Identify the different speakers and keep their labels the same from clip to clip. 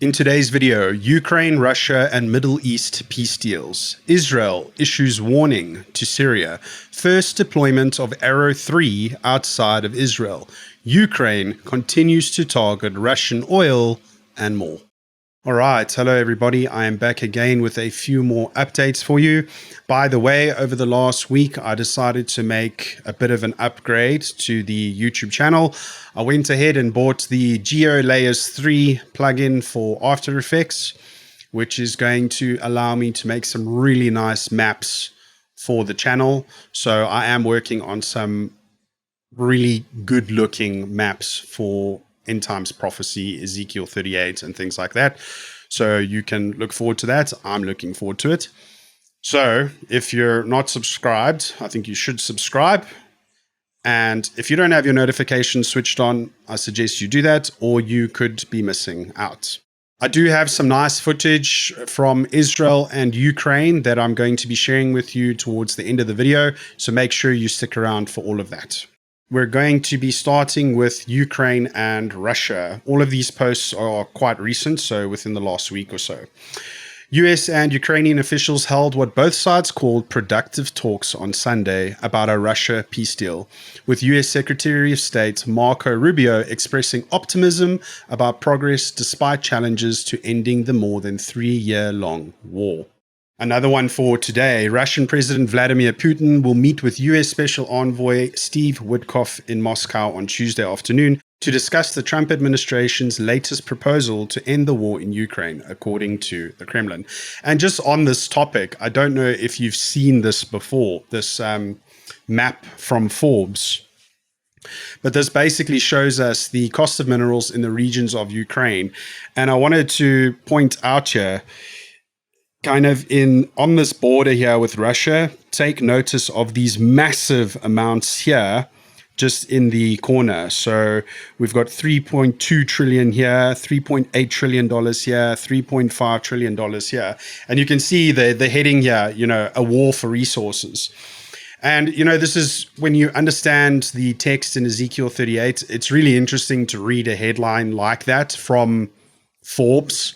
Speaker 1: In today's video, Ukraine, Russia, and Middle East peace deals. Israel issues warning to Syria. First deployment of Arrow 3 outside of Israel. Ukraine continues to target Russian oil and more. All right. Hello, everybody. I am back again with a few more updates for you. By the way, over the last week, I decided to make a bit of an upgrade to the YouTube channel. I went ahead and bought the GeoLayers 3 plugin for After Effects, which is going to allow me to make some really nice maps for the channel. So I am working on some really good looking maps for End Times Prophecy, Ezekiel 38, and things like that. So you can look forward to that. I'm looking forward to it. So if you're not subscribed, I think you should subscribe. And if you don't have your notifications switched on, I suggest you do that, or you could be missing out. I do have some nice footage from Israel and Ukraine that I'm going to be sharing with you towards the end of the video. So make sure you stick around for all of that. We're going to be starting with Ukraine and Russia. All of these posts are quite recent, so within the last week or so. US and Ukrainian officials held what both sides called productive talks on Sunday about a Russia peace deal, with US Secretary of State Marco Rubio expressing optimism about progress despite challenges to ending the more than 3-year-long war. Another one for today, Russian President Vladimir Putin will meet with US Special Envoy Steve Witkoff in Moscow on Tuesday afternoon to discuss the Trump administration's latest proposal to end the war in Ukraine, according to the Kremlin. And just on this topic, I don't know if you've seen this before, this map from Forbes. But this basically shows us the cost of minerals in the regions of Ukraine. And I wanted to point out here, kind of on this border here with Russia, take notice of these massive amounts here, just in the corner. So we've got 3.2 trillion here, $3.8 trillion here, $3.5 trillion here. And you can see the heading here, a war for resources. And, this is when you understand the text in Ezekiel 38, it's really interesting to read a headline like that from Forbes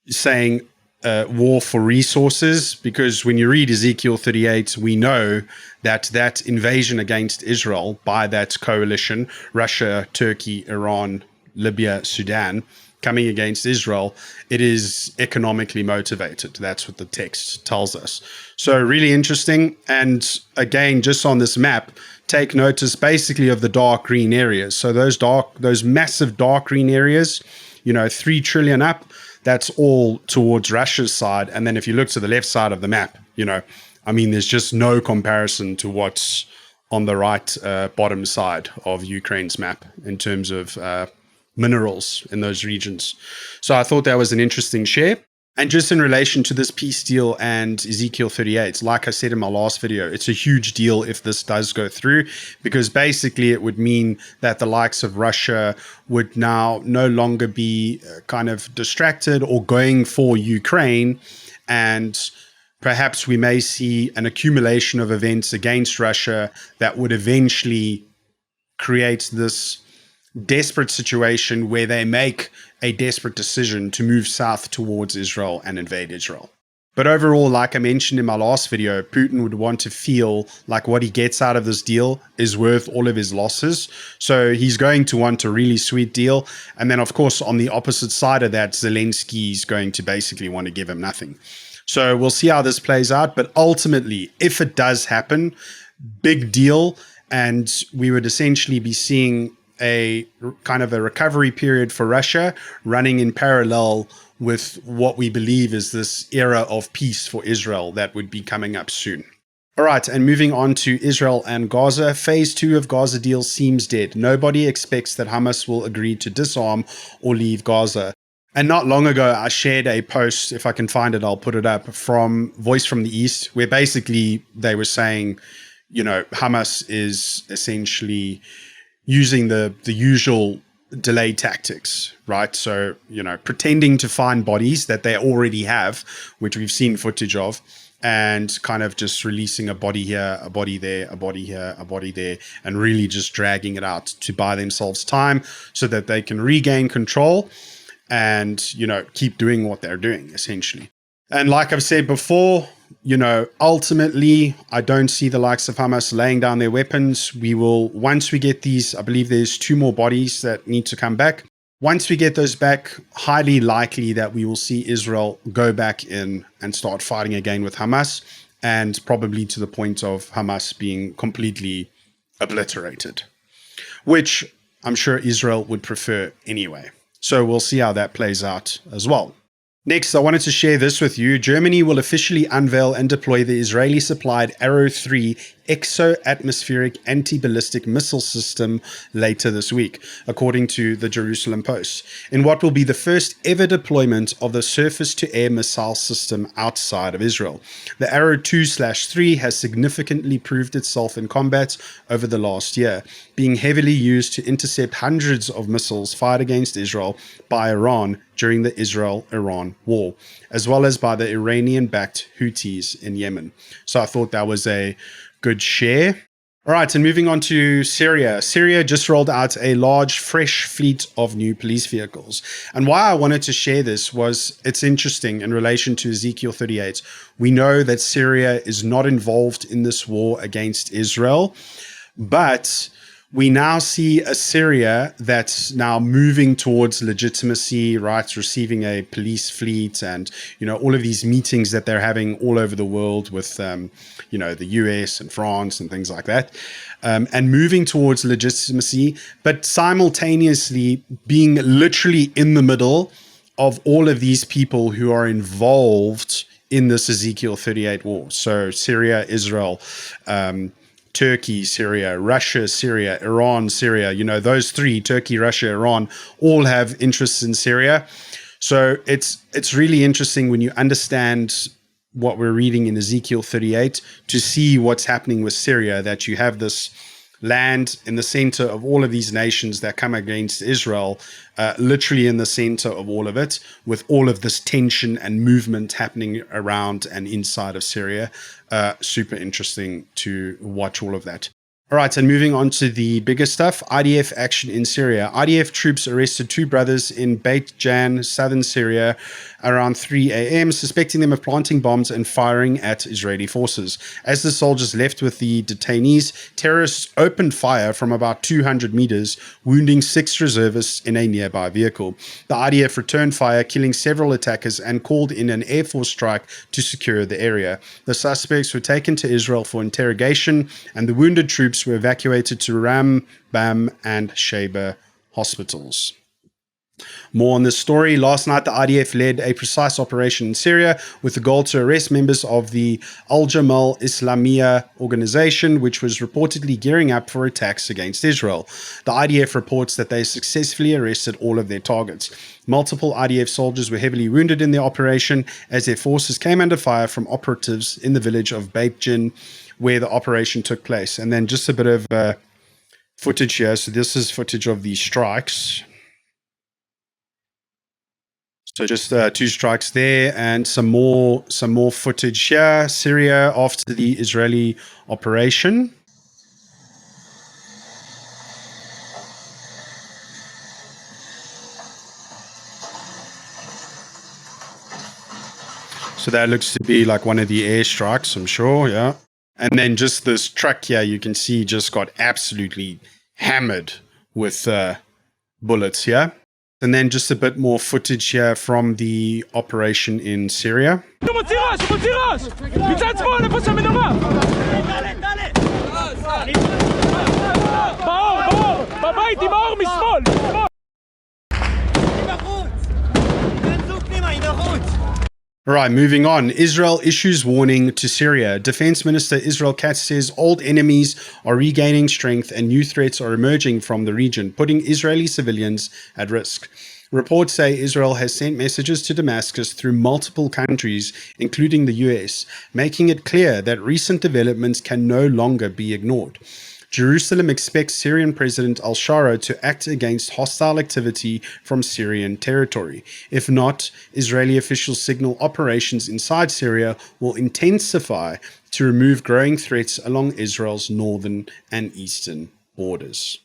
Speaker 1: saying, war for resources, because when you read Ezekiel 38, we know that invasion against Israel by that coalition, Russia, Turkey, Iran, Libya, Sudan, coming against Israel, it is economically motivated. That's what the text tells us. So really interesting. And again, just on this map, take notice basically of the dark green areas. So those massive dark green areas, 3 trillion up, that's all towards Russia's side. And then if you look to the left side of the map, there's just no comparison to what's on the right bottom side of Ukraine's map in terms of minerals in those regions. So I thought that was an interesting share. And just in relation to this peace deal and Ezekiel 38, like I said in my last video, it's a huge deal if this does go through, because basically it would mean that the likes of Russia would now no longer be kind of distracted or going for Ukraine. And perhaps we may see an accumulation of events against Russia that would eventually create this desperate situation where they make a desperate decision to move south towards Israel and invade Israel. But overall, like I mentioned in my last video, Putin would want to feel like what he gets out of this deal is worth all of his losses. So he's going to want a really sweet deal. And then, of course, on the opposite side of that, Zelensky is going to basically want to give him nothing. So we'll see how this plays out. But ultimately, if it does happen, big deal. And we would essentially be seeing a kind of a recovery period for Russia running in parallel with what we believe is this era of peace for Israel that would be coming up soon. All right, and moving on to Israel and Gaza, phase 2 of Gaza deal seems dead. Nobody expects that Hamas will agree to disarm or leave Gaza. And not long ago, I shared a post, if I can find it, I'll put it up, from Voice from the East, where basically they were saying, Hamas is essentially using the usual delay tactics, right? So, pretending to find bodies that they already have, which we've seen footage of, and kind of just releasing a body here, a body there, a body here, a body there, and really just dragging it out to buy themselves time so that they can regain control. and, keep doing what they're doing, essentially. And like I've said before, ultimately, I don't see the likes of Hamas laying down their weapons. We will, once we get these, I believe there's 2 more bodies that need to come back. Once we get those back, highly likely that we will see Israel go back in and start fighting again with Hamas, and probably to the point of Hamas being completely obliterated, which I'm sure Israel would prefer anyway. So we'll see how that plays out as well. Next, I wanted to share this with you. Germany will officially unveil and deploy the Israeli-supplied Arrow 3 exo-atmospheric anti-ballistic missile system later this week, according to the Jerusalem Post, in what will be the first ever deployment of the surface-to-air missile system outside of Israel. The Arrow 2/3 has significantly proved itself in combat over the last year, being heavily used to intercept hundreds of missiles fired against Israel by Iran during the Israel-Iran war, as well as by the Iranian-backed Houthis in Yemen. So I thought that was a good share. All right, and moving on to Syria. Syria just rolled out a large, fresh fleet of new police vehicles. And why I wanted to share this was it's interesting in relation to Ezekiel 38. We know that Syria is not involved in this war against Israel, but we now see a Syria that's now moving towards legitimacy, right? Receiving a police fleet and, all of these meetings that they're having all over the world with, the US and France and things like that. And moving towards legitimacy, but simultaneously being literally in the middle of all of these people who are involved in this Ezekiel 38 war. So Syria, Israel, Turkey, Syria, Russia, Syria, Iran, Syria, those 3, Turkey, Russia, Iran, all have interests in Syria. So it's really interesting when you understand what we're reading in Ezekiel 38 to see what's happening with Syria, that you have this land in the center of all of these nations that come against Israel, literally in the center of all of it, with all of this tension and movement happening around and inside of Syria. Super interesting to watch all of that. All right, and moving on to the bigger stuff, IDF action in Syria. IDF troops arrested 2 brothers in Beit Jan, southern Syria, around 3 a.m., suspecting them of planting bombs and firing at Israeli forces. As the soldiers left with the detainees, terrorists opened fire from about 200 meters, wounding 6 reservists in a nearby vehicle. The IDF returned fire, killing several attackers, and called in an Air Force strike to secure the area. The suspects were taken to Israel for interrogation, and the wounded troops were evacuated to Ram, Bam, and Sheba hospitals. More on this story. Last night, the IDF led a precise operation in Syria with the goal to arrest members of the Al-Jamal Islamiyah organization, which was reportedly gearing up for attacks against Israel. The IDF reports that they successfully arrested all of their targets. Multiple IDF soldiers were heavily wounded in the operation as their forces came under fire from operatives in the village of Beit Jin, where the operation took place. And then just a bit of footage here. So this is footage of the strikes. So just 2 strikes there, and some more footage here. Syria after the Israeli operation. So that looks to be like one of the airstrikes, I'm sure, yeah. And then just this truck here, you can see just got absolutely hammered with bullets here. And then just a bit more footage here from the operation in Syria. All right, moving on. Israel issues warning to Syria. Defense Minister Israel Katz says old enemies are regaining strength and new threats are emerging from the region, putting Israeli civilians at risk. Reports say Israel has sent messages to Damascus through multiple countries, including the US, making it clear that recent developments can no longer be ignored. Jerusalem expects Syrian President al-Shara to act against hostile activity from Syrian territory. If not, Israeli officials signal operations inside Syria will intensify to remove growing threats along Israel's northern and eastern borders.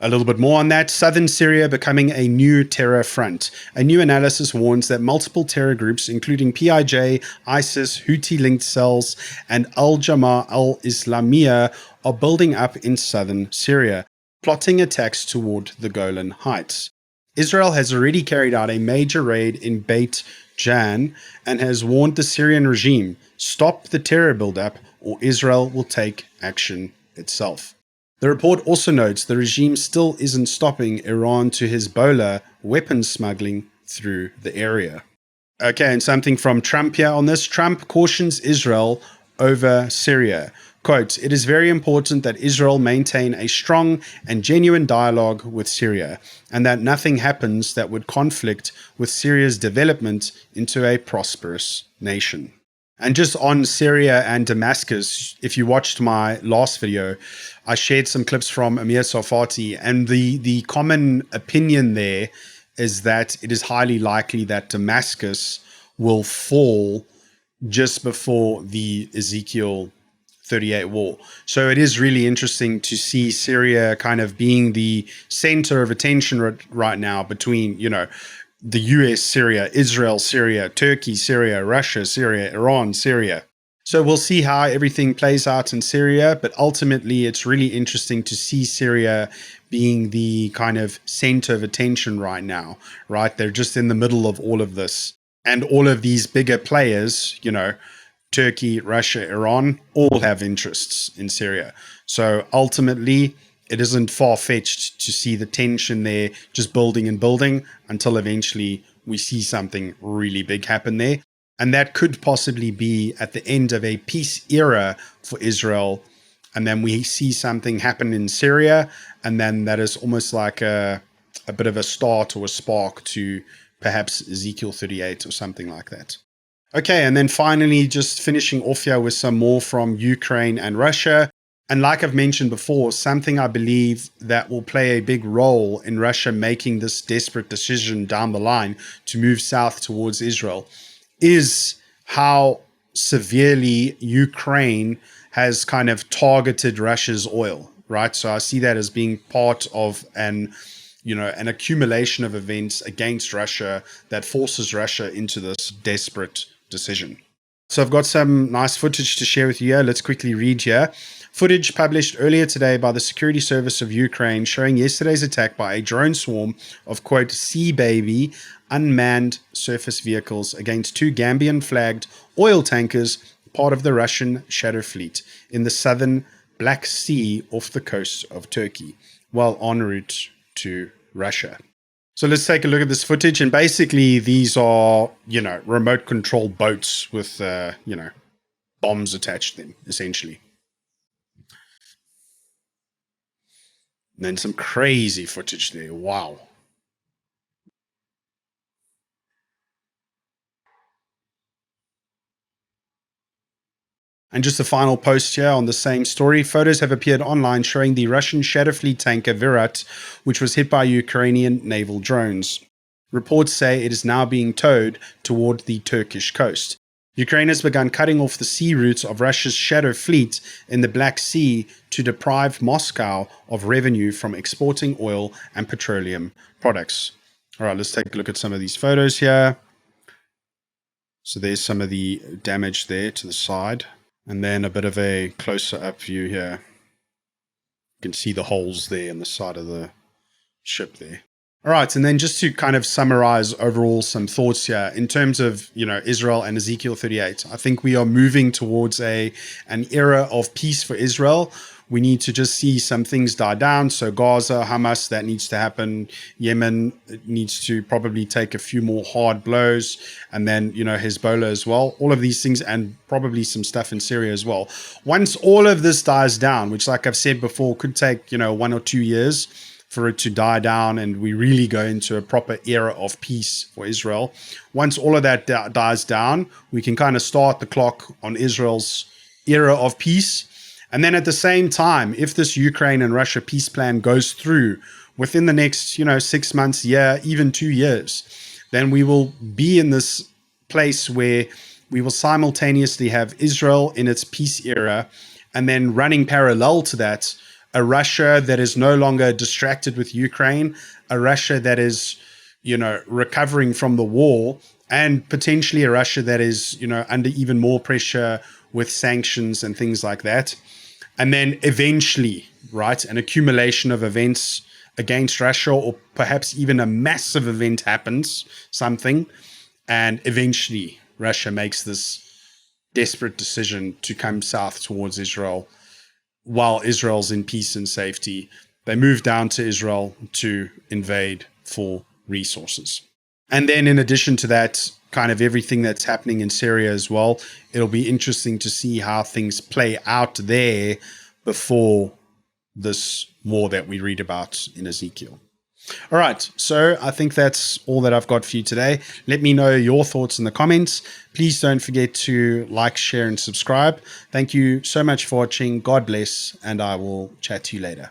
Speaker 1: A little bit more on that. Southern Syria becoming a new terror front. A new analysis warns that multiple terror groups, including PIJ, ISIS, Houthi-linked cells, and Al-Jamaah al-Islamiyah, are building up in southern Syria, plotting attacks toward the Golan Heights. Israel has already carried out a major raid in Beit Jan and has warned the Syrian regime, stop the terror buildup or Israel will take action itself. The report also notes the regime still isn't stopping Iran to Hezbollah weapons smuggling through the area. Okay, and something from Trump here on this. Trump cautions Israel over Syria. Quote, it is very important that Israel maintain a strong and genuine dialogue with Syria, and that nothing happens that would conflict with Syria's development into a prosperous nation. And just on Syria and Damascus, if you watched my last video, I shared some clips from Amir Tsarfati, and the common opinion there is that it is highly likely that Damascus will fall just before the Ezekiel 38 war. So it is really interesting to see Syria kind of being the center of attention right now between, the US, Syria, Israel, Syria, Turkey, Syria, Russia, Syria, Iran, Syria. So we'll see how everything plays out in Syria, but ultimately it's really interesting to see Syria being the kind of center of attention right now, right? They're just in the middle of all of this. And all of these bigger players, Turkey, Russia, Iran, all have interests in Syria. So ultimately, it isn't far-fetched to see the tension there just building and building until eventually we see something really big happen there. And that could possibly be at the end of a peace era for Israel. And then we see something happen in Syria. And then that is almost like a bit of a start or a spark to perhaps Ezekiel 38 or something like that. Okay, and then finally, just finishing off here with some more from Ukraine and Russia. And like I've mentioned before, something I believe that will play a big role in Russia making this desperate decision down the line to move south towards Israel is how severely Ukraine has kind of targeted Russia's oil, right? So I see that as being part of an accumulation of events against Russia that forces Russia into this desperate decision. So I've got some nice footage to share with you here. Let's quickly read here. Footage published earlier today by the Security Service of Ukraine showing yesterday's attack by a drone swarm of, quote, Sea Baby unmanned surface vehicles against two Gambian-flagged oil tankers, part of the Russian Shadow Fleet, in the southern Black Sea off the coast of Turkey, while en route to Russia. So let's take a look at this footage. And basically, these are, remote control boats with, bombs attached to them, essentially. And then some crazy footage there. Wow. And just a final post here on the same story. Photos have appeared online showing the Russian Shadow Fleet tanker Virat, which was hit by Ukrainian naval drones. Reports say it is now being towed toward the Turkish coast. Ukraine has begun cutting off the sea routes of Russia's Shadow Fleet in the Black Sea to deprive Moscow of revenue from exporting oil and petroleum products. All right, let's take a look at some of these photos here. So there's some of the damage there to the side. And then a bit of a closer up view here. You can see the holes there in the side of the ship there. All right, and then just to kind of summarize overall some thoughts here in terms of, Israel and Ezekiel 38, I think we are moving towards an era of peace for Israel. We need to just see some things die down. So Gaza, Hamas, that needs to happen. Yemen needs to probably take a few more hard blows. And then, Hezbollah as well. All of these things and probably some stuff in Syria as well. Once all of this dies down, which like I've said before, could take, 1 or 2 years for it to die down and we really go into a proper era of peace for Israel. Once all of that dies down, we can kind of start the clock on Israel's era of peace. And then at the same time, if this Ukraine and Russia peace plan goes through within the next, 6 months, year, even 2 years, then we will be in this place where we will simultaneously have Israel in its peace era and then running parallel to that, a Russia that is no longer distracted with Ukraine, a Russia that is, recovering from the war, and potentially a Russia that is, under even more pressure with sanctions and things like that. And then eventually, right, an accumulation of events against Russia, or perhaps even a massive event happens, something, and eventually Russia makes this desperate decision to come south towards Israel while Israel's in peace and safety. They move down to Israel to invade for resources. And then in addition to that, kind of everything that's happening in Syria as well, it'll be interesting to see how things play out there before this war that we read about in Ezekiel. All right, so I think that's all that I've got for you today. Let me know your thoughts in the comments. Please don't forget to like, share, and subscribe. Thank you so much for watching. God bless, and I will chat to you later.